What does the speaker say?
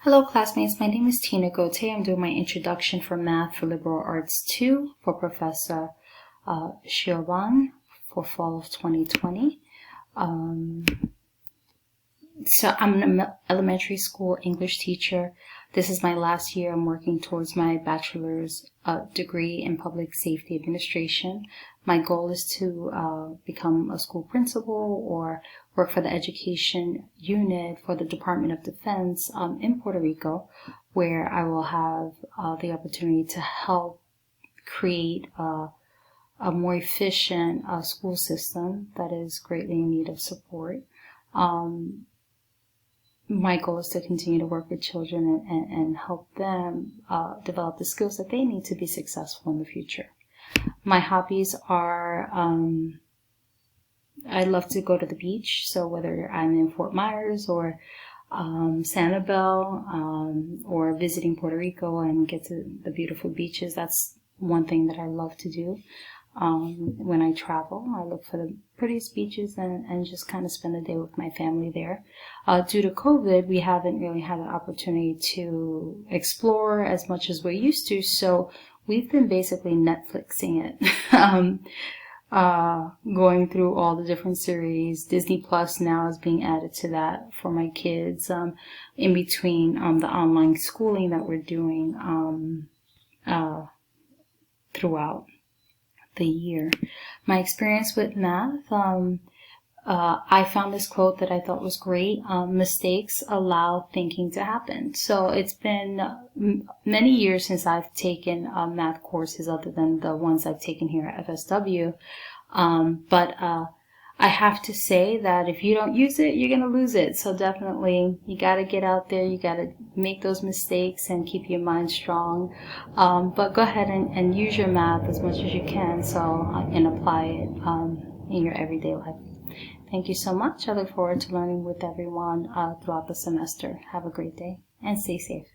Hello classmates, my name is Tina Gote. I'm doing my introduction for Math for Liberal Arts 2 for Professor Shioban for fall of 2020. So I'm an elementary school English teacher. This is my last year. I'm working towards my bachelor's degree in public safety administration. My goal is to become a school principal or work for the education unit for the Department of Defense in Puerto Rico, where I will have the opportunity to help create a more efficient school system that is greatly in need of support. My goal is to continue to work with children and help them develop the skills that they need to be successful in the future. My hobbies are, I love to go to the beach, so whether I'm in Fort Myers or Sanibel or visiting Puerto Rico and get to the beautiful beaches, that's one thing that I love to do. When I travel, I look for the prettiest beaches and just kind of spend the day with my family there. Due to COVID, we haven't really had an opportunity to explore as much as we're used to, so we've been basically Netflixing it. Going through all the different series. Disney Plus now is being added to that for my kids, in between the online schooling that we're doing throughout the year. My experience with math, I found this quote that I thought was great. Mistakes allow thinking to happen. So it's been many years since I've taken math courses other than the ones I've taken here at FSW. But I have to say that if you don't use it, you're going to lose it. So definitely you got to get out there. You got to make those mistakes and keep your mind strong. But go ahead and use your math as much as you can and apply it in your everyday life. Thank you so much. I look forward to learning with everyone throughout the semester. Have a great day and stay safe.